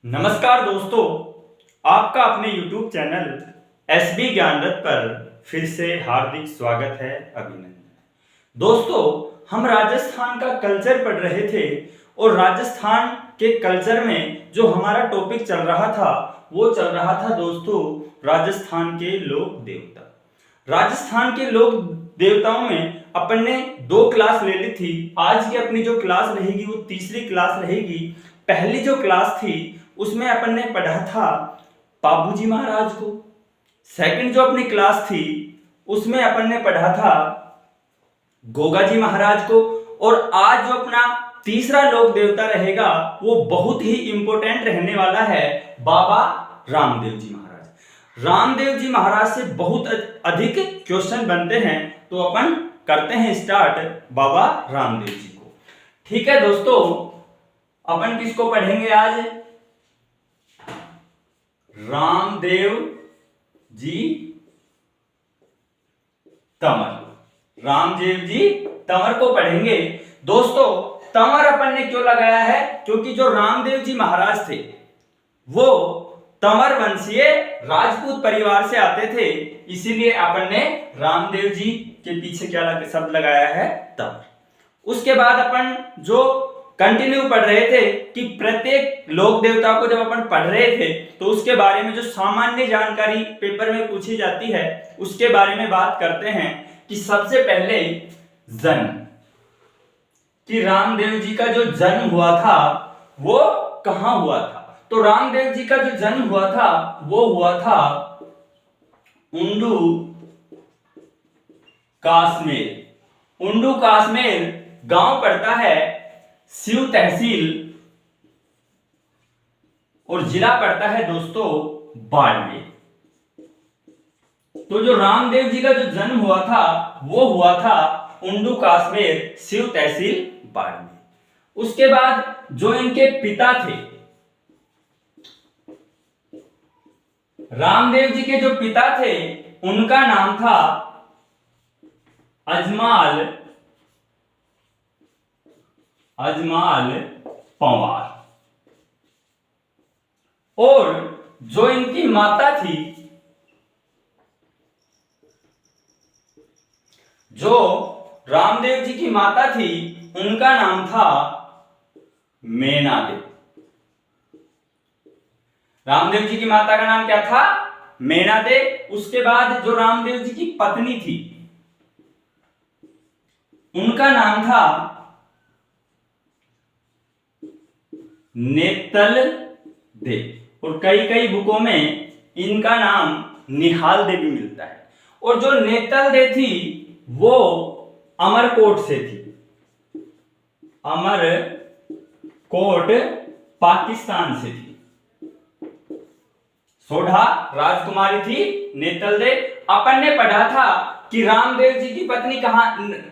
नमस्कार दोस्तों, आपका अपने YouTube चैनल SB ज्ञान रथ पर फिर से हार्दिक स्वागत है, अभिनंदन। दोस्तों, हम राजस्थान का कल्चर पढ़ रहे थे और राजस्थान के कल्चर में जो हमारा टॉपिक चल रहा था वो चल रहा था दोस्तों राजस्थान के लोक देवता। राजस्थान के लोक देवताओं में अपन ने 2 क्लास ले ली थी। आज की अपनी जो क्लास रहेगी वो तीसरी क्लास रहेगी। पहली जो क्लास थी उसमें अपन ने पढ़ा था पाबूजी महाराज को। सेकंड जो अपनी क्लास थी उसमें अपन ने पढ़ा था गोगा जी महाराज को। और आज जो अपना तीसरा लोक देवता रहेगा वो बहुत ही इंपॉर्टेंट रहने वाला है, बाबा रामदेव जी महाराज। रामदेव जी महाराज से बहुत अधिक क्वेश्चन बनते हैं, तो अपन करते हैं स्टार्ट बाबा रामदेव जी को। ठीक है दोस्तों, अपन किसको पढ़ेंगे आज? रामदेव जी तंवर। रामदेव जी तंवर को पढ़ेंगे। दोस्तों, तंवर अपन ने क्यों लगाया है? क्योंकि जो रामदेव जी महाराज थे वो तंवर वंशीय राजपूत परिवार से आते थे, इसीलिए अपन ने रामदेव जी के पीछे क्या शब्द लगाया है? तंवर। उसके बाद अपन जो कंटिन्यू पढ़ रहे थे कि प्रत्येक लोक देवता को जब अपन पढ़ रहे थे तो उसके बारे में जो सामान्य जानकारी पेपर में पूछी जाती है उसके बारे में बात करते हैं। कि सबसे पहले जन्म, कि रामदेव जी का जो जन्म हुआ था वो कहां हुआ था? तो रामदेव जी का जो जन्म हुआ था वो हुआ था उंडू कासमेर। उंडू कासमेर गांव पड़ता है सिव तहसील और जिला पड़ता है दोस्तों बाड़मेर। तो जो रामदेव जी का जो जन्म हुआ था वो हुआ था उंडू कासमेर, सिव तहसील, बाड़मेर। उसके बाद जो इनके पिता थे, रामदेव जी के जो पिता थे उनका नाम था अजमाल पंवार। और जो इनकी माता थी, जो रामदेव जी की माता थी उनका नाम था मेनादेव। रामदेव जी की माता का नाम क्या था? मेनादेव। उसके बाद जो रामदेव जी की पत्नी थी उनका नाम था नेतल देव। और कई कई बुकों में इनका नाम निहाल देव भी मिलता है। और जो नेतल देव थी वो अमरकोट से थी। अमरकोट पाकिस्तान से थी। सोढ़ा राजकुमारी थी नेतल देव। अपन ने पढ़ा था कि रामदेव जी की पत्नी का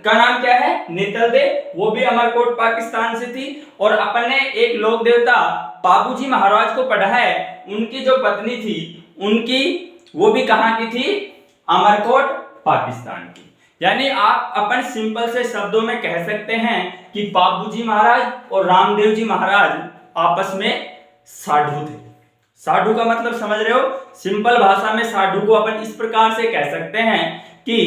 नाम क्या है? नेतल देव, वो भी अमरकोट पाकिस्तान से थी। और अपन ने एक लोक देवता पाबूजी महाराज को पढ़ा है, उनकी जो पत्नी थी उनकी वो भी कहां की थी? अमरकोट पाकिस्तान की। यानी आप अपन सिंपल से शब्दों में कह सकते हैं कि पाबूजी महाराज और रामदेव जी महाराज आपस में साधु थे। साधु का मतलब समझ रहे हो? सिंपल भाषा में साधु को अपन इस प्रकार से कह सकते हैं कि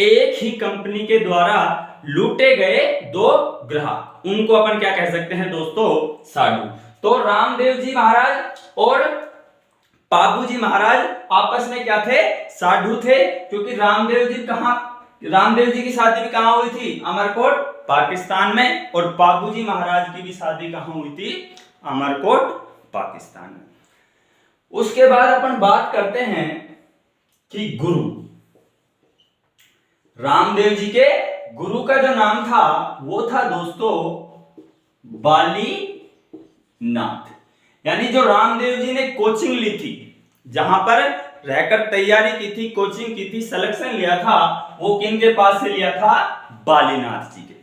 एक ही कंपनी के द्वारा लूटे गए 2 ग्राहक, उनको अपन क्या कह सकते हैं दोस्तों? साधु। तो रामदेव जी महाराज और पाबूजी महाराज आपस में क्या थे? साधु थे। क्योंकि रामदेव जी की शादी भी कहां हुई थी? अमरकोट पाकिस्तान में। और पाबूजी महाराज की भी शादी कहां हुई थी? अमरकोट पाकिस्तान में। उसके बाद अपन बात करते हैं कि गुरु। रामदेव जी के गुरु का जो नाम था वो था दोस्तों बालीनाथ। यानी जो रामदेव जी ने कोचिंग ली थी, जहां पर रहकर तैयारी की थी, कोचिंग की थी, सिलेक्शन लिया था, वो किनके पास से लिया था? बालीनाथ जी के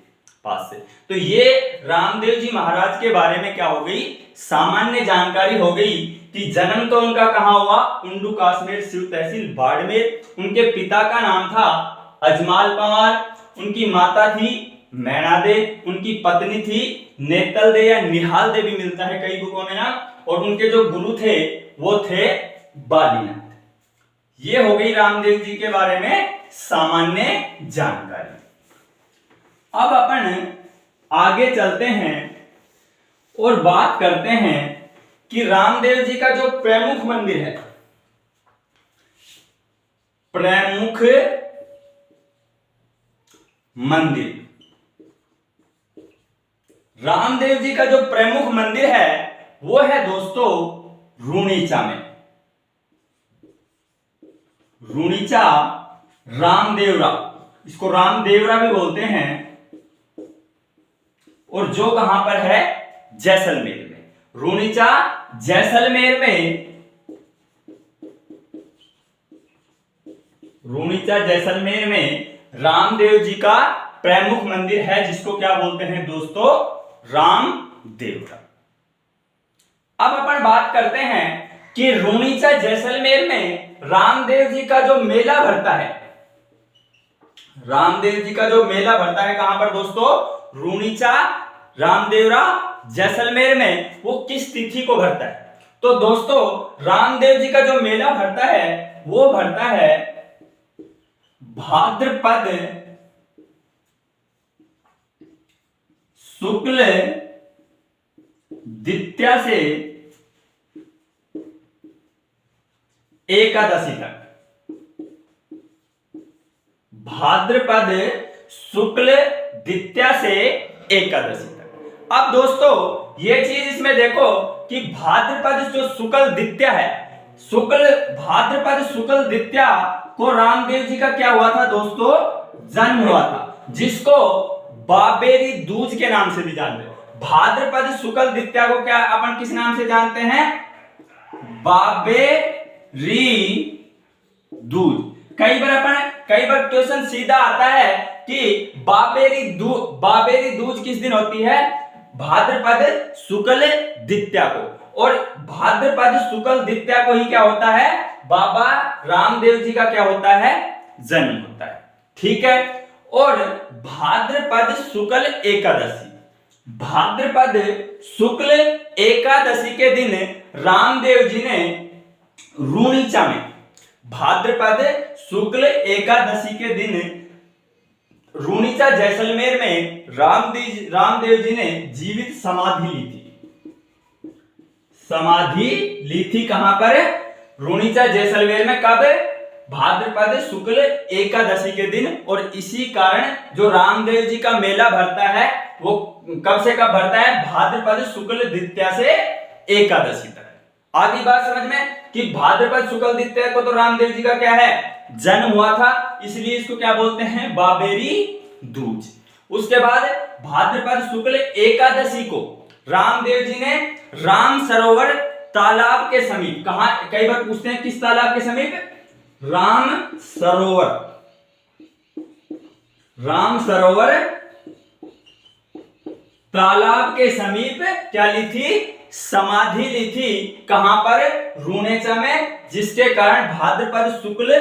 पास से। तो ये रामदेव जी महाराज के बारे में क्या हो गई? सामान्य जानकारी हो गई कि जन्म तो उनका कहां हुआ? उंडू कासमेर, सिव तहसील, बाड़मेर। उनके पिता का नाम था अजमाल पंवार, उनकी माता थी मैना दे, उनकी पत्नी थी नेतल दे या निहाल दे भी मिलता है कई बुकों में नाम, और उनके जो गुरु थे वो थे बालीनाथ। ये हो गई रामदेव जी के बारे में सामान्य जानकारी। अब अपन आगे चलते हैं और बात करते हैं कि रामदेव जी का जो प्रमुख मंदिर है, प्रमुख मंदिर, रामदेव जी का जो प्रमुख मंदिर है वो है दोस्तों रूणीचा में, रूणीचा रामदेवरा, इसको रामदेवरा भी बोलते हैं, और जो कहां पर है जैसलमेर में। रूणीचा जैसलमेर में, रूणीचा जैसलमेर में रामदेव जी का प्रमुख मंदिर है, जिसको क्या बोलते हैं दोस्तों, रामदेवरा। अब अपन बात करते हैं कि रूणीचा जैसलमेर में रामदेव जी का जो मेला भरता है, रामदेव जी का जो मेला भरता है कहां पर दोस्तों, रूणीचा रामदेवरा जैसलमेर में, वो किस तिथि को भरता है। तो दोस्तों रामदेव जी का जो मेला भरता है वो भरता है भाद्रपद शुक्ल द्वितीया से एकादशी तक, भाद्रपद शुक्ल द्वितीया से एकादशी तक। अब दोस्तों ये चीज इसमें देखो कि भाद्रपद जो शुक्ल द्वितीया है, भाद्रपद शुक्ल द्वितीया को रामदेव जी का क्या हुआ था दोस्तों, जन्म हुआ था, जिसको बाबेरी दूज के नाम से भी जानते हैं। भाद्रपद शुक्ल द्वितीया को क्या अपन किस नाम से जानते हैं, बाबेरी दूज। कई बार क्वेश्चन सीधा आता है कि बाबेरी दूज किस दिन होती है, भाद्रपद शुक्ल द्वितीया को, और भाद्रपद शुक्ल द्वितीया को ही क्या होता है, बाबा रामदेव जी का क्या होता है, जन्म होता है। ठीक है, और भाद्रपद शुक्ल एकादशी, भाद्रपद शुक्ल एकादशी के दिन रामदेव जी ने रूणीचा में, भाद्रपद शुक्ल एकादशी के दिन रूणीचा जैसलमेर में रामदेव जी ने जीवित समाधि ली थी। समाधि ली थी कहां पर, रूणीचा जैसलमेर में, कब, भाद्रपद शुक्ल एकादशी के दिन। और इसी कारण जो रामदेव जी का मेला भरता है वो कब से कब भरता है, भाद्रपद शुक्ल द्वितीया से एकादशी तक। आधी बात समझ में कि भाद्रपद शुक्ल द्वितीया को तो रामदेव जी का क्या है, जन्म हुआ था, इसलिए इसको क्या बोलते हैं, बाबेरी दूज। उसके बाद भाद्रपद शुक्ल एकादशी को रामदेव जी ने राम सरोवर तालाब के समीप, कहा, कई बार पूछते हैं किस तालाब के समीप, राम सरोवर तालाब के समीप क्या ली थी, समाधि ली थी। कहां पर, रूणीचा में, जिसके कारण भाद्रपद शुक्ल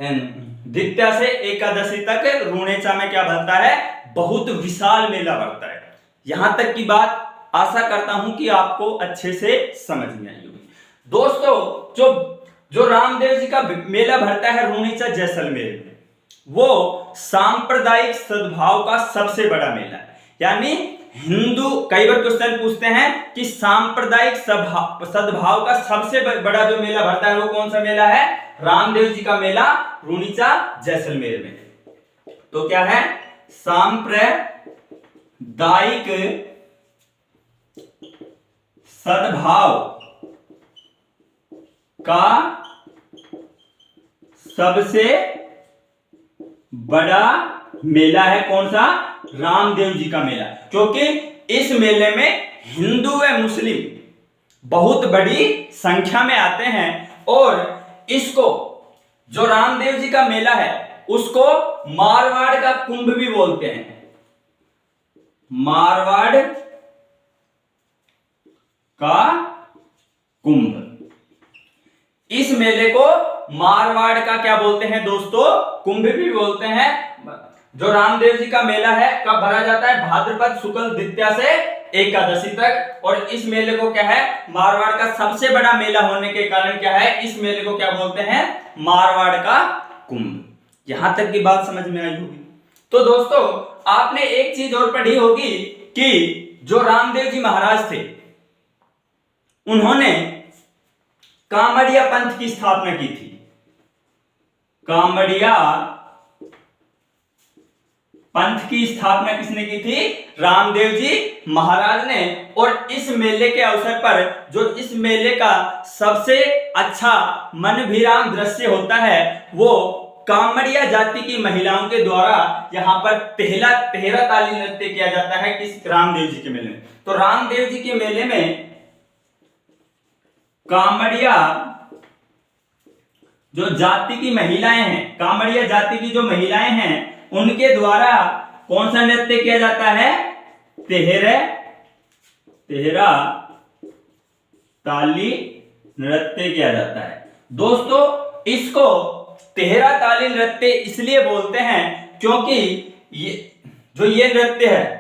द्वितीया से एकादशी तक रूणीचा में क्या भरता है, बहुत विशाल मेला भरता है। यहां तक की बात आशा करता हूं कि आपको अच्छे से समझ में आई होगी। दोस्तों जो रामदेव जी का मेला भरता है रूणीचा जैसलमेर में, वो सांप्रदायिक सद्भाव का सबसे बड़ा मेला है। यानी हिंदू, कई बार क्वेश्चन पूछते हैं कि सांप्रदायिक सद्भाव का सबसे बड़ा जो मेला भरता है वो कौन सा मेला है, रामदेव जी का मेला रूणीचा जैसलमेर में। तो क्या है, सांप्रदायिक सद्भाव का सबसे बड़ा मेला है कौन सा, रामदेव जी का मेला। क्योंकि इस मेले में हिंदू व मुस्लिम बहुत बड़ी संख्या में आते हैं, और इसको जो रामदेव जी का मेला है उसको मारवाड़ का कुंभ भी बोलते हैं। मारवाड़ का कुंभ, इस मेले को मारवाड़ का क्या बोलते हैं दोस्तों, कुंभ भी बोलते हैं। जो रामदेव जी का मेला है कब भरा जाता है? भाद्रपद शुक्ल द्वितीया से एकादशी तक। और इस मेले को क्या है, मारवाड़ का सबसे बड़ा मेला होने के कारण क्या है, इस मेले को क्या बोलते हैं? मारवाड़ का कुंभ। यहां तक की बात समझ में आई होगी। तो दोस्तों आपने एक चीज और पढ़ी होगी कि जो रामदेव जी महाराज थे उन्होंने कामड़िया पंथ की स्थापना की थी। कामड़िया पंथ की स्थापना किसने की थी? रामदेव जी महाराज ने। और इस मेले के अवसर पर जो इस मेले का सबसे अच्छा मनभिराम दृश्य होता है वो कामड़िया जाति की महिलाओं के द्वारा यहाँ पर तेहरा ताली नृत्य किया जाता है। किस? रामदेव जी के मेले में। तो रामदेव जी के मेले में कामड़िया जो जाति की महिलाएं हैं, कामड़िया जाति की जो महिलाएं हैं उनके द्वारा कौन सा नृत्य किया जाता है? तेहरा ताली नृत्य किया जाता है। दोस्तों इसको तेहरा ताली नृत्य इसलिए बोलते हैं क्योंकि ये नृत्य है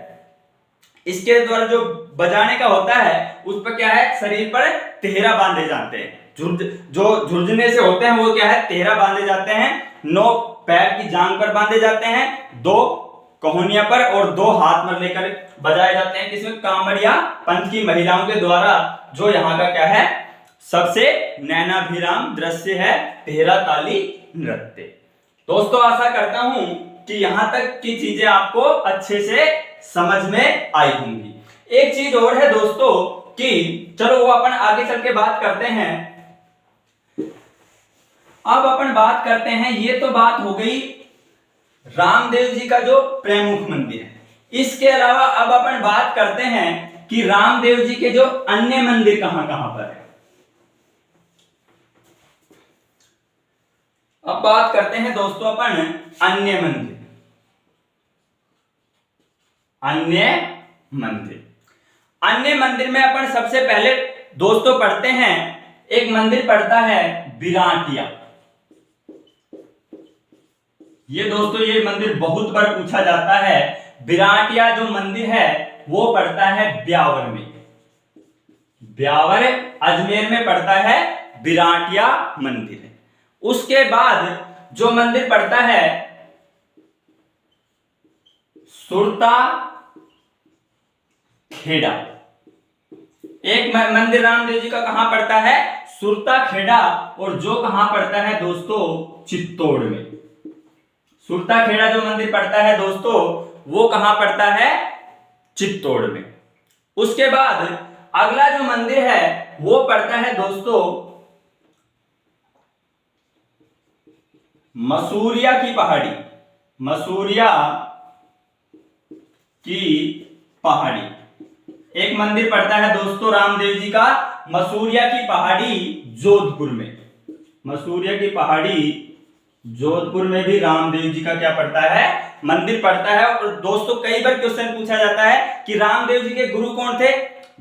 इसके द्वारा जो बजाने का होता है उस पर क्या है, शरीर पर तेहरा बांधे जाते हैं। जो झुर्झुने से होते हैं वो क्या है, तेहरा बांधे जाते हैं। 9 पैर की जांग पर बांधे जाते हैं, 2 कहोनिया पर और 2 हाथ में लेकर बजाए जाते हैं। किसमें? कामड़िया पंथ की महिलाओं के द्वारा, जो यहाँ का क्या है सबसे नैनाभिराम दृश्य है, तेहरा ताली नृत्य। दोस्तों आशा करता हूं कि यहां तक की चीजें आपको अच्छे से समझ में आई होंगी। एक चीज और है दोस्तों कि चलो वो अपन आगे चल के बात करते हैं। अब अपन बात करते हैं, ये तो बात हो गई रामदेव जी का जो प्रमुख मंदिर है। इसके अलावा अब अपन बात करते हैं कि रामदेव जी के जो अन्य मंदिर कहां कहां पर है। अब बात करते हैं दोस्तों अपन अन्य मंदिर। अन्य मंदिर में अपन सबसे पहले दोस्तों पढ़ते हैं, एक मंदिर पड़ता है बिराटिया। ये दोस्तों ये मंदिर बहुत बार पूछा जाता है। बिराटिया जो मंदिर है वो पड़ता है ब्यावर में। ब्यावर अजमेर में पड़ता है बिराटिया मंदिर। उसके बाद जो मंदिर पड़ता है सुरता खेड़ा। एक मंदिर रामदेव जी का कहां पड़ता है? सुरता खेड़ा। और जो कहां पड़ता है दोस्तों? चित्तौड़ में। सुरता खेड़ा जो मंदिर पड़ता है दोस्तों वो कहां पड़ता है? चित्तौड़ में। उसके बाद अगला जो मंदिर है वो पड़ता है दोस्तों मसूरिया की पहाड़ी। मसूरिया की पहाड़ी एक मंदिर पड़ता है दोस्तों रामदेव जी का मसूरिया की पहाड़ी जोधपुर में। मसूरिया की पहाड़ी जोधपुर में भी रामदेव जी का क्या पड़ता है? मंदिर पड़ता है। और दोस्तों कई बार क्वेश्चन पूछा जाता है कि रामदेव जी के गुरु कौन थे?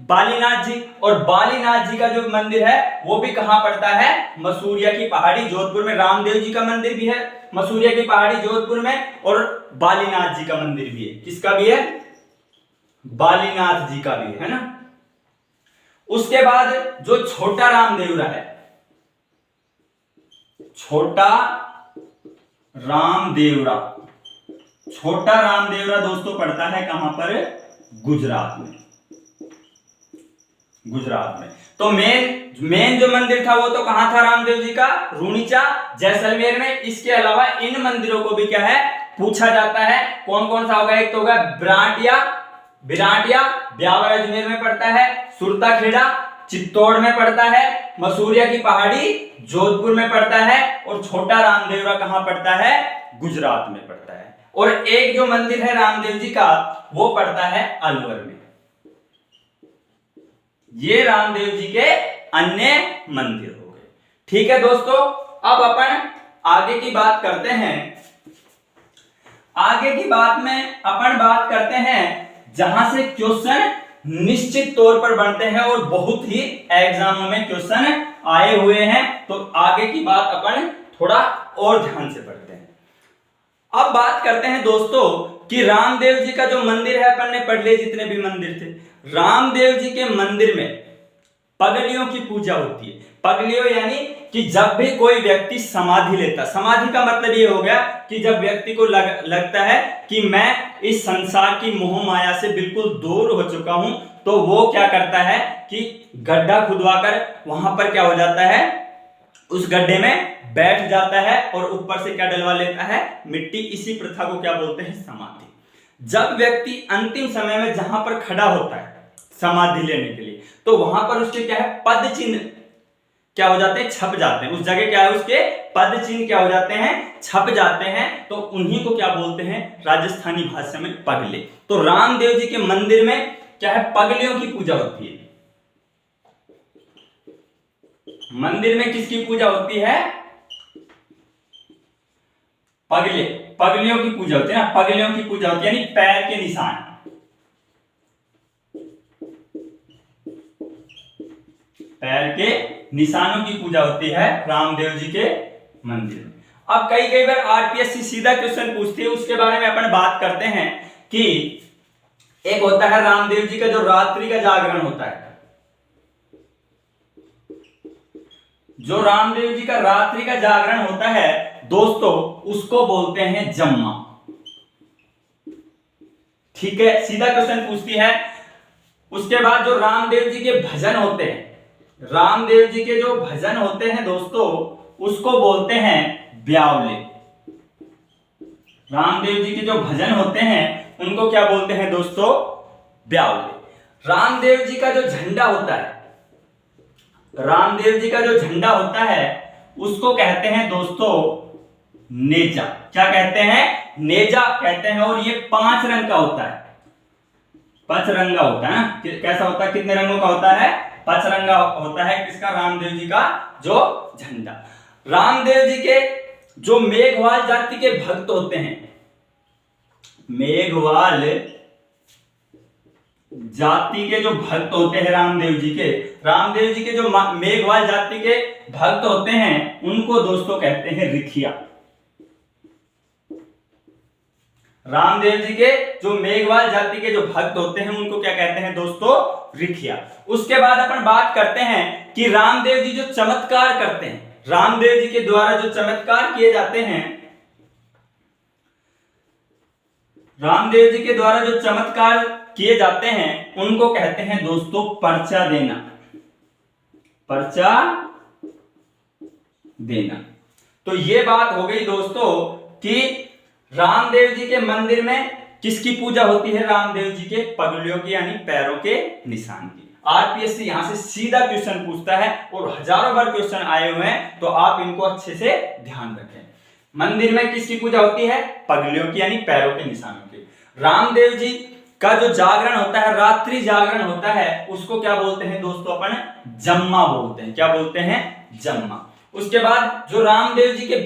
बालीनाथ जी। और बालीनाथ जी का जो मंदिर है वो भी कहां पड़ता है? मसूरिया की पहाड़ी जोधपुर में। रामदेव जी का मंदिर भी है मसूरिया की पहाड़ी जोधपुर में और बालीनाथ जी का मंदिर भी है। किसका भी है? बालीनाथ जी का भी है ना। उसके बाद जो छोटा रामदेवरा है, छोटा रामदेवरा दोस्तों पड़ता है कहां पर? गुजरात में। गुजरात में। तो मेन जो मंदिर था वो तो कहां था रामदेव जी का? रूणीचा जैसलमेर में। इसके अलावा इन मंदिरों को भी क्या है पूछा जाता है। कौन कौन सा होगा? एक तो होगा बिराटिया ब्यावर अजमेर में पड़ता है, सुरता खेड़ा चित्तौड़ में पड़ता है, मसूरिया की पहाड़ी जोधपुर में पड़ता है और छोटा रामदेवरा कहां पड़ता है? गुजरात में पड़ता है। और एक जो मंदिर है रामदेव जी का वो पड़ता है अलवर में। ये रामदेव जी के अन्य मंदिर हो गए। ठीक है दोस्तों, अब अपन आगे की बात करते हैं। आगे की बात में अपन बात करते हैं जहां से क्वेश्चन निश्चित तौर पर बनते हैं और बहुत ही एग्जामों में क्वेश्चन आए हुए हैं। तो आगे की बात अपन थोड़ा और ध्यान से पढ़ते हैं। अब बात करते हैं दोस्तों कि रामदेव जी का जो मंदिर है, अपन ने पढ़ लिए जितने भी मंदिर थे, रामदेव जी के मंदिर में पगलियों की पूजा होती है। पगलियों यानी कि जब भी कोई व्यक्ति समाधि लेता, समाधि का मतलब ये हो गया कि जब व्यक्ति को लगता है कि मैं इस संसार की मोह माया से बिल्कुल दूर हो चुका हूं, तो वो क्या करता है कि गड्ढा खुदवाकर वहां पर क्या हो जाता है, उस गड्ढे में बैठ जाता है और ऊपर से क्या डलवा लेता है, मिट्टी। इसी प्रथा को क्या बोलते हैं, समाधि। जब व्यक्ति अंतिम समय में जहां पर खड़ा होता है समाधि लेने के लिए, तो वहां पर उसके क्या है, पद चिन्ह क्या हो जाते हैं, छप जाते हैं। उस जगह क्या है, उसके पद चिन्ह क्या हो जाते हैं, छप जाते हैं। तो उन्हीं को क्या बोलते हैं, राजस्थानी भाषा में पगले। तो रामदेव जी के मंदिर में क्या है, पगलियों की पूजा होती है। मंदिर में किसकी पूजा होती है, पगले, पगलियों की पूजा होती है ना, पगलियों की पूजा होती है, यानी पैर के निशान, पैर के निशानों की पूजा होती है रामदेव जी के मंदिर में। अब कई बार आरपीएससी सीधा क्वेश्चन पूछती है, उसके बारे में अपन बात करते हैं कि एक होता है रामदेव जी का जो रात्रि का जागरण होता है, जो रामदेव जी का रात्रि का जागरण होता है दोस्तों, उसको बोलते हैं जम्मा। ठीक है, सीधा क्वेश्चन पूछती है। उसके बाद जो रामदेव जी के भजन होते हैं, रामदेव जी के जो भजन होते हैं दोस्तों, उसको बोलते हैं ब्यावले। रामदेव जी के जो भजन होते हैं उनको क्या बोलते हैं दोस्तों, ब्यावले। रामदेव जी का जो झंडा होता है, रामदेव जी का जो झंडा होता है उसको कहते हैं दोस्तों नेजा। क्या कहते हैं, नेजा कहते हैं। और ये 5 रंग का होता है, 5 रंगा होता है ना। कैसा होता है, कितने रंगों का होता है, 5 रंगा होता है। किसका, रामदेव जी का जो झंडा। रामदेव जी के जो मेघवाल जाति के भक्त होते हैं, मेघवाल जाति के जो भक्त होते हैं रामदेव जी के जो मेघवाल जाति के भक्त होते हैं, उनको दोस्तों कहते हैं रिखिया। रामदेव जी के जो मेघवाल जाति के जो भक्त होते हैं उनको क्या कहते हैं दोस्तों, रिखिया। उसके बाद अपन बात करते हैं कि रामदेव जी जो चमत्कार करते हैं, रामदेव जी के द्वारा जो चमत्कार किए जाते हैं, रामदेव जी के द्वारा जो चमत्कार किए जाते हैं उनको कहते हैं दोस्तों पर्चा देना, पर्चा देना। तो ये बात हो गई दोस्तों कि रामदेव जी के मंदिर में किसकी पूजा होती है, रामदेव जी के पगलियों की यानी पैरों के निशान की। आरपीएससी यहां से सीधा क्वेश्चन पूछता है और हजारों बार क्वेश्चन आए हुए हैं, तो आप इनको अच्छे से ध्यान रखें। मंदिर में किसकी पूजा होती है, पगलियों की यानी पैरों के निशानों की। रामदेव जी का जो जागरण होता है, रात्रि जागरण होता है, उसको क्या बोलते हैं दोस्तों, अपन जम्मा बोलते हैं। क्या बोलते हैं, जम्मा। उसके बाद जो रामदेव जी के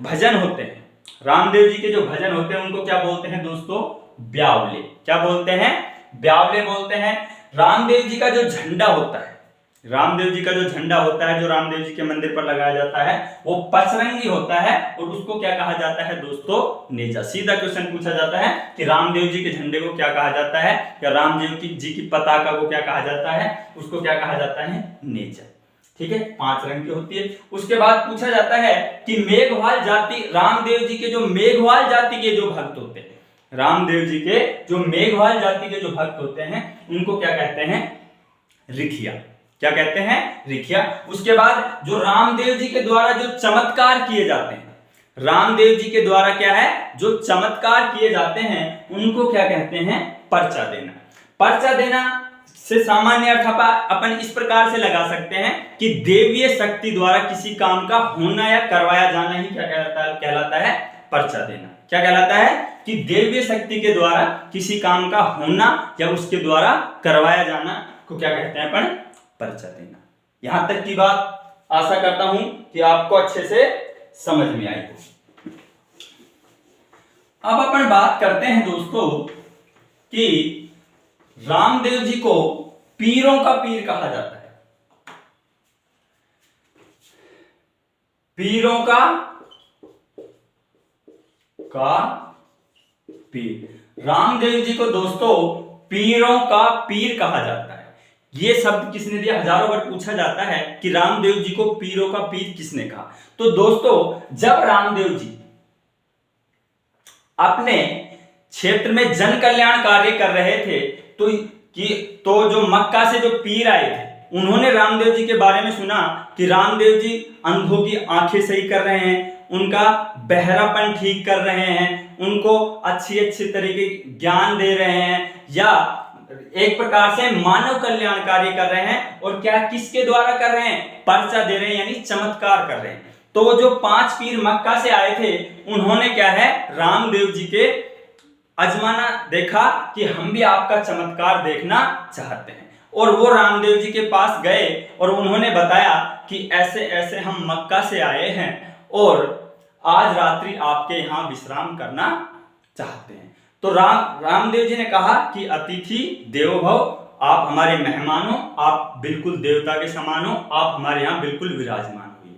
भजन होते हैं, रामदेव जी के जो भजन होते हैं उनको क्या बोलते हैं दोस्तों, ब्यावले। क्या बोलते हैं, ब्यावले बोलते हैं। रामदेव जी का जो झंडा होता है, रामदेव जी का जो झंडा होता है, जो रामदेव जी के मंदिर पर लगाया जाता है, वो पचरंगी होता है और उसको क्या कहा जाता है दोस्तों, नेजा। सीधा क्वेश्चन पूछा जाता है कि रामदेव जी के झंडे को क्या कहा जाता है, या रामदेव जी की पताका को क्या कहा जाता है, उसको क्या कहा जाता है, नेजा। ठीक है, 5 रंग की होती है। उसके बाद पूछा जाता है कि मेघवाल जाति, रामदेव जी के जो मेघवाल जाति के जो भक्त होते हैं, रामदेव जी के जो मेघवाल जाति के जो भक्त होते हैं उनको क्या कहते हैं, रिखिया। क्या कहते हैं, रिखिया। उसके बाद जो रामदेव जी के द्वारा जो चमत्कार किए जाते हैं, रामदेव जी के द्वारा क्या है, जो चमत्कार किए जाते हैं उनको क्या कहते हैं, पर्चा देना। पर्चा देना से सामान्य अर्थ अपन इस प्रकार से लगा सकते हैं कि देवीय शक्ति द्वारा किसी काम का होना या करवाया जाना ही क्या कहलाता है, पर्चा देना। क्या कहलाता है कि देवीय शक्ति के द्वारा किसी काम का होना या उसके द्वारा करवाया जाना को क्या कहते हैं अपन, पर्चा देना। यहां तक की बात आशा करता हूं कि आपको अच्छे से समझ में आई हो। अब अपन बात करते हैं दोस्तों कि रामदेव जी को पीरों का पीर कहा जाता है। पीरों का का पीर। रामदेव जी को दोस्तों पीरों का पीर कहा जाता है। ये शब्द किसने दिया, हजारों बार पूछा जाता है कि रामदेव जी को पीरों का पीर किसने कहा। तो दोस्तों जब रामदेव जी अपने क्षेत्र में जन कल्याण कार्य कर रहे थे तो जो मक्का से जो पीर आए थे उन्होंने रामदेव जी के बारे में सुना कि रामदेव जी अंधों की आंखें सही कर रहे हैं, उनका बहरापन ठीक कर रहे हैं, उनको अच्छी तरीके ज्ञान दे रहे हैं, या एक प्रकार से मानव कल्याण कार्य कर रहे हैं। और क्या किसके द्वारा कर रहे हैं, पर्चा दे रहे हैं, यानी चमत्कार कर रहे हैं। तो वो जो 5 पीर मक्का से आए थे उन्होंने क्या है, रामदेव जी के आजमाना देखा कि हम भी आपका चमत्कार देखना चाहते हैं। और वो रामदेव जी के पास गए और उन्होंने बताया कि ऐसे ऐसे हम मक्का से आए हैं और आज रात्रि आपके यहाँ विश्राम करना चाहते हैं। तो रामदेव जी ने कहा कि अतिथि देवो भव, आप हमारे मेहमान हो, आप बिल्कुल देवता के समान हो, आप हमारे यहाँ बिल्कुल विराजमान हुए।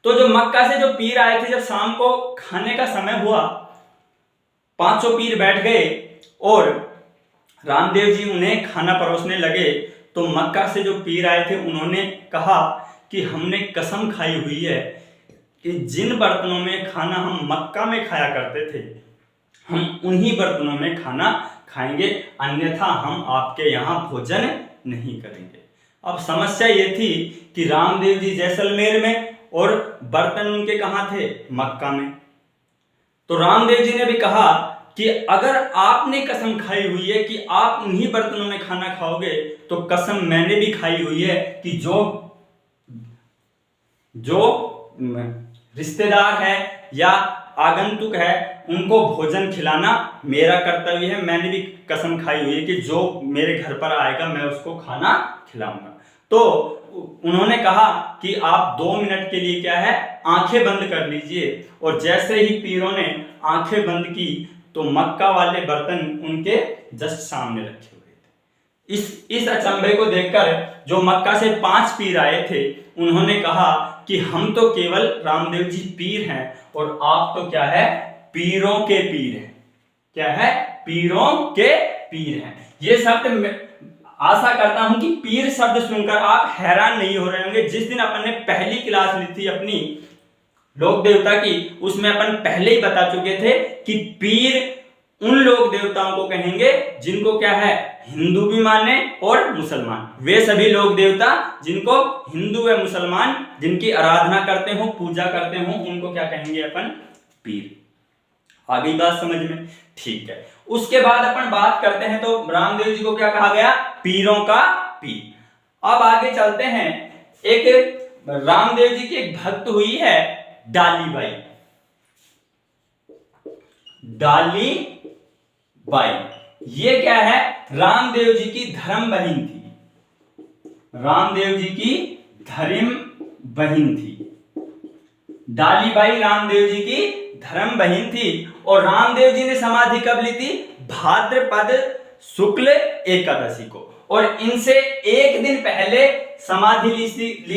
तो जो मक्का से जो पीर आए थे, जब शाम को खाने का समय हुआ, 500 पीर बैठ गए और रामदेव जी उन्हें खाना परोसने लगे। तो मक्का से जो पीर आए थे उन्होंने कहा कि हमने कसम खाई हुई है कि जिन बर्तनों में खाना हम मक्का में खाया करते थे हम उन्हीं बर्तनों में खाना खाएंगे, अन्यथा हम आपके यहाँ भोजन नहीं करेंगे। अब समस्या ये थी कि रामदेव जी जैसलमेर में और बर्तन उनके कहाँ थे, मक्का में। तो रामदेव जी ने भी कहा कि अगर आपने कसम खाई हुई है कि आप उन्हीं बर्तनों में खाना खाओगे, तो कसम मैंने भी खाई हुई है कि जो रिश्तेदार है या आगंतुक है उनको भोजन खिलाना मेरा कर्तव्य है। मैंने भी कसम खाई हुई है कि जो मेरे घर पर आएगा मैं उसको खाना खिलाऊंगा। तो उन्होंने कहा कि आप 2 मिनट के लिए क्या है, आंखें बंद कर लीजिए। और जैसे ही पीरों ने आंखें बंद की तो मक्का वाले बर्तन उनके जस्ट सामने रखे हुए थे। इस अचंभे को देखकर जो मक्का से 5 पीर आए थे उन्होंने कहा कि हम तो केवल रामदेव जी पीर हैं और आप तो क्या है, पीरों के पीर हैं। क्या है, पीरों के पीर हैं। ये शब्द आशा करता हूं कि पीर शब्द सुनकर आप हैरान नहीं हो रहे होंगे। जिस दिन अपन ने पहली क्लास ली थी अपनी लोक देवता की, उसमें अपन पहले ही बता चुके थे कि पीर उन लोक देवताओं को कहेंगे जिनको क्या है, हिंदू भी माने और मुसलमान। वे सभी लोक देवता जिनको हिंदू व मुसलमान जिनकी आराधना करते हो, पूजा करते हो, उनको क्या कहेंगे अपन, पीर। आगे बात समझ में, ठीक है। उसके बाद अपन बात करते हैं तो रामदेव जी को क्या कहा गया, पीरों का पीर। अब आगे चलते हैं। एक रामदेव जी की एक भक्त हुई है डालीबाई। डालीबाई ये क्या है, रामदेव जी की धर्म बहन थी। रामदेव जी की धर्म बहन थी। डालीबाई रामदेव जी की धर्म बहन थी। और रामदेव जी ने समाधि कब ली थी, भाद्रपद शुक्ल एकादशी को। और इनसे एक दिन पहले समाधि ली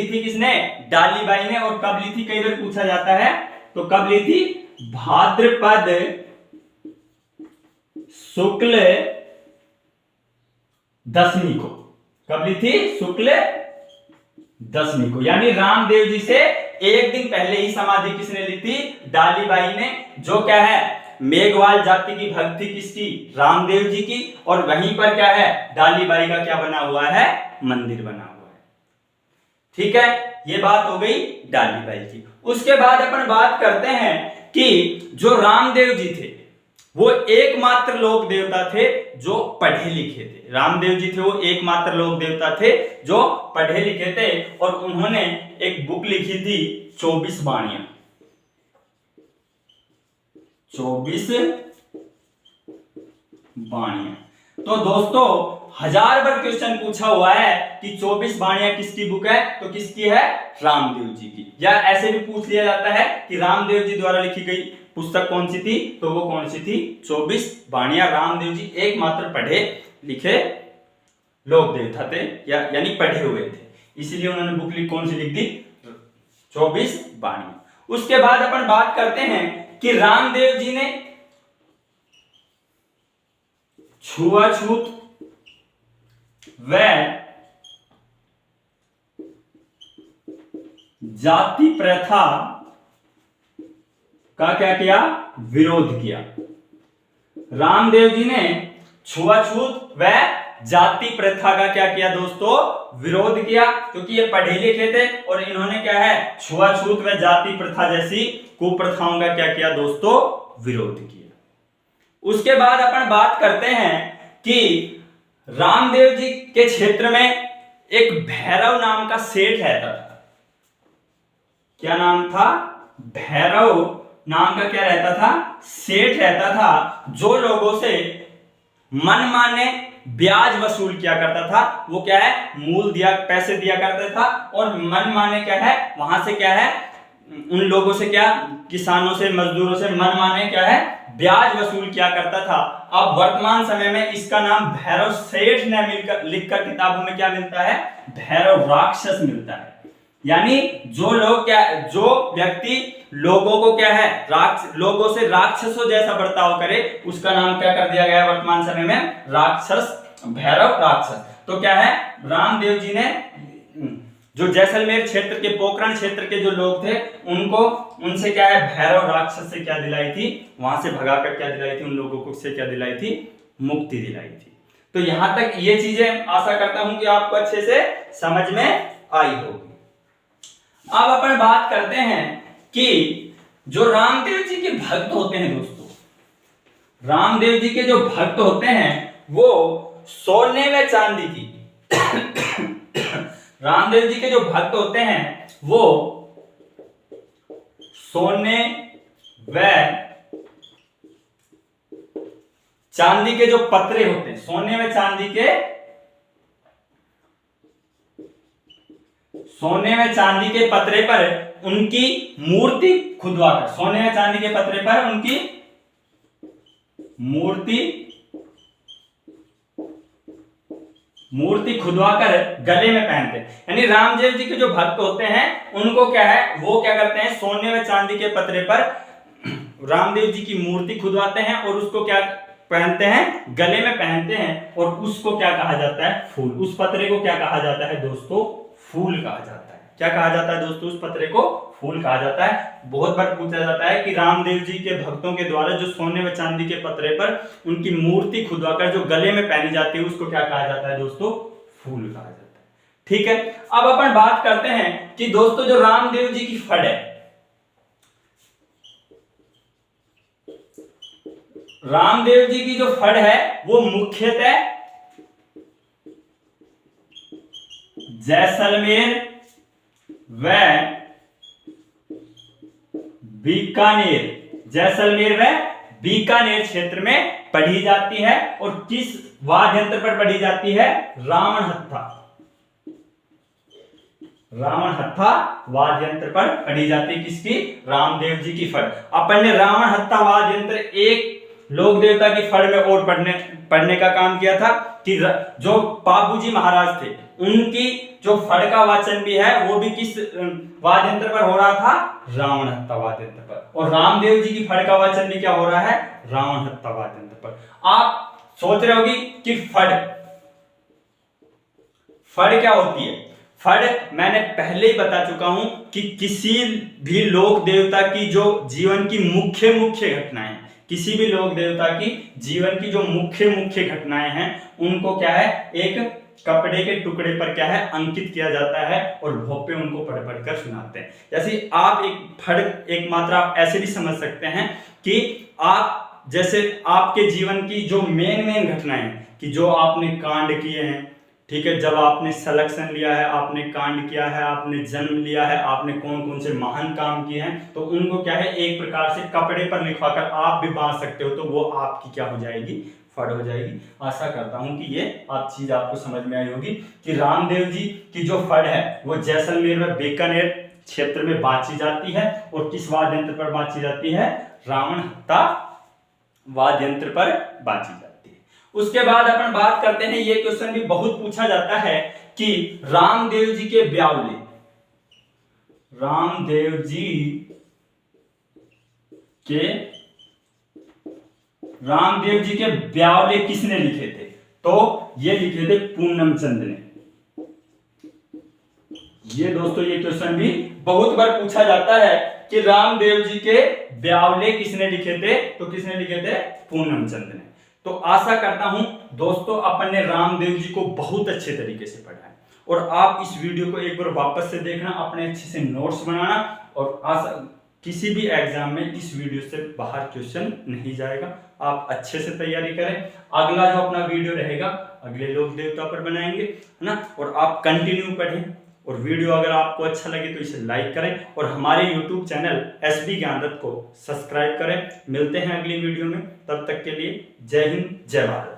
थी किसने, डालीबाई ने। और कब ली थी, कई बार पूछा जाता है, तो कब ली थी, भाद्रपद शुक्ल दशमी को। कब ली थी, शुक्ल दशमी को। यानी रामदेव जी से एक दिन पहले ही समाधि किसने ली थी, डालीबाई ने, जो क्या है, मेघवाल जाति की भक्त थी किसकी, रामदेव जी की। और वहीं पर क्या है, डालीबाई का क्या बना हुआ है, मंदिर बना हुआ है। ठीक है, ये बात हो गई डालीबाई की। उसके बाद अपन बात करते हैं कि जो रामदेव जी थे वो एकमात्र लोक देवता थे जो पढ़े लिखे थे। रामदेव जी थे वो एकमात्र लोक देवता थे जो पढ़े लिखे थे। और उन्होंने एक बुक लिखी थी 24 वाणियां। 24 वाणियां। तो दोस्तों 1000 बार क्वेश्चन पूछा हुआ है कि 24 वाणियां किसकी बुक है, तो किसकी है, रामदेव जी की। या ऐसे भी पूछ लिया जाता है कि रामदेव जी द्वारा लिखी गई पुस्तक कौन सी थी, तो वो कौन सी थी, 24 वाणियां। रामदेव जी एकमात्र पढ़े लिखे लोक देवता थे, यानी पढ़े हुए थे, इसीलिए उन्होंने बुक कौन सी लिख दी, 24 वाणियां। उसके बाद अपन बात करते हैं कि रामदेव जी ने छुआछूत व जाति प्रथा का क्या किया, विरोध किया। रामदेव जी ने छुआछूत व जाति प्रथा का क्या किया दोस्तों, विरोध किया, क्योंकि ये पढ़े लिखे थे और इन्होंने क्या है, छुआछूत व जाति प्रथा जैसी कुप्रथाओं का क्या किया दोस्तों, विरोध किया। उसके बाद अपन बात करते हैं कि रामदेव जी के क्षेत्र में एक भैरव नाम का सेठ रहता था। क्या नाम था, भैरव नाम का क्या रहता था, सेठ रहता था, जो लोगों से मनमाने ब्याज वसूल किया करता था। वो क्या है, मूल दिया, पैसे दिया करता था और मनमाने क्या है, वहां से क्या है, उन लोगों से क्या, किसानों से, मजदूरों से मनमाने क्या है, ब्याज वसूल किया करता था। अब वर्तमान समय में इसका नाम भैरव सेठ ने मिलकर लिखकर किताबों में क्या मिलता है, भैरव राक्षस मिलता है। यानी जो लोग क्या, जो व्यक्ति लोगों को क्या है, लोगों से राक्षसों जैसा बर्ताव करे, उसका नाम क्या कर दिया गया है वर्तमान समय में, राक्षस, भैरव राक्षस। तो क्या है, रामदेव जी ने जो जैसलमेर क्षेत्र के, पोखरण क्षेत्र के जो लोग थे, उनको, उनसे क्या है, भैरव राक्षस से क्या दिलाई थी, वहां से भगाकर क्या दिलाई थी, उन लोगों को से क्या दिलाई थी, मुक्ति दिलाई थी। तो यहां तक ये चीजें आशा करता हूं कि आपको अच्छे से समझ में आई होगी। अब अपन बात करते हैं कि जो रामदेव जी के भक्त होते हैं दोस्तों, रामदेव जी के जो भक्त होते हैं वो सोने व चांदी की रामदेव जी के जो भक्त होते हैं वो सोने व चांदी के जो पत्रे होते हैं, सोने व चांदी के, सोने व चांदी के पत्रे पर उनकी मूर्ति खुदवाकर, सोने व चांदी के पत्रे पर उनकी मूर्ति खुदवाकर गले में पहनते हैं। यानी रामदेव जी के जो भक्त होते हैं उनको क्या है, वो क्या करते हैं, सोने व चांदी के पत्रे पर रामदेव जी की मूर्ति खुदवाते हैं और उसको क्या पहनते हैं, गले में पहनते हैं, और उसको क्या कहा जाता है, फूल। उस पत्रे को क्या कहा जाता है दोस्तों, फूल कहा जाता है। क्या कहा जाता है दोस्तों, उस पत्रे को फूल कहा जाता है। बहुत बार पूछा जाता है कि रामदेव जी के भक्तों के द्वारा जो सोने व चांदी के पत्रे पर उनकी मूर्ति खुदवाकर जो गले में पहनी जाती है, उसको क्या कहा जाता है दोस्तों, फूल कहा जाता है। ठीक है, अब अपन बात करते हैं कि दोस्तों जो रामदेव जी की फड़ है, रामदेव जी की जो फड़ है वो मुख्यतः जैसलमेर व बीकानेर, जैसलमेर व बीकानेर क्षेत्र में पढ़ी जाती है। और किस वाद्य यंत्र पर पढ़ी जाती है, रावण हत्था, रावण हत्था वाद्य यंत्र पर पढ़ी जाती है। किसकी, रामदेव जी की फड़। अपन ने रावण हत्था वाद्य यंत्र एक लोक देवता की फड़ में और पढ़ने का काम किया था कि जो बाबूजी महाराज थे उनकी जो फड़ का वाचन भी है वो भी किस वाद्य यंत्र पर हो रहा था, रावण हत्था वाद्य यंत्र पर। और रामदेव जी की फड़ का वाचन भी क्या हो रहा है, रावण हत्था वाद्य यंत्र पर। आप सोच रहे होगी कि फड़ क्या होती है। फड़ मैंने पहले ही बता चुका हूं कि किसी भी लोक देवता की जो जीवन की मुख्य घटनाएं, किसी भी लोक देवता की जीवन की जो मुख्य घटनाएं हैं उनको क्या है, एक कपड़े के टुकड़े पर क्या है, अंकित किया जाता है और भोपे उनको पढ़ कर सुनाते हैं। जैसे आप एक फड़ एक मात्रा आप ऐसे भी समझ सकते हैं कि आप जैसे आपके जीवन की जो मेन घटनाएं कि जो आपने कांड किए हैं, ठीक है, जब आपने सिलेक्शन लिया है, आपने कांड किया है, आपने जन्म लिया है, आपने कौन से महान काम किए हैं, तो उनको क्या है एक प्रकार से कपड़े पर लिखवाकर आप भी बांध सकते हो, तो वो आपकी क्या हो जाएगी, फड़ हो जाएगी। आशा करता हूं कि ये चीज आपको समझ में आई होगी कि रामदेव जी की जो फड़ है वो जैसलमेर में बीकानेर क्षेत्र में बांची जाती है। और किस वाद्य यंत्र पर बांची जाती है, रावण हत्था वाद्य यंत्र पर बांची जाती है। उसके बाद अपन बात करते हैं, ये क्वेश्चन भी बहुत पूछा जाता है कि रामदेव जी के ब्यावले, रामदेव जी के रामदेव जी के ब्यावले किसने लिखे थे? तो ये लिखे थे पूनम चंद ने। ये दोस्तों ये क्वेश्चन भी बहुत बार पूछा जाता है कि रामदेव जी के ब्यावले किसने लिखे थे? तो किसने लिखे थे? पूनम चंद ने। तो आशा करता हूं दोस्तों अपन ने रामदेव जी को बहुत अच्छे तरीके से पढ़ा है, और आप इस वीडियो को एक बार वापस से देखना, अपने अच्छे से नोट्स बनाना, और आशा किसी भी एग्जाम में इस वीडियो से बाहर क्वेश्चन नहीं जाएगा। आप अच्छे से तैयारी करें। अगला जो अपना वीडियो रहेगा अगले लोक देवता पर बनाएंगे, है ना। और आप कंटिन्यू पढ़ें, और वीडियो अगर आपको अच्छा लगे तो इसे लाइक करें, और हमारे यूट्यूब चैनल SB ज्ञानदत्त को सब्सक्राइब करें। मिलते हैं अगली वीडियो में, तब तक के लिए जय हिंद, जय भारत।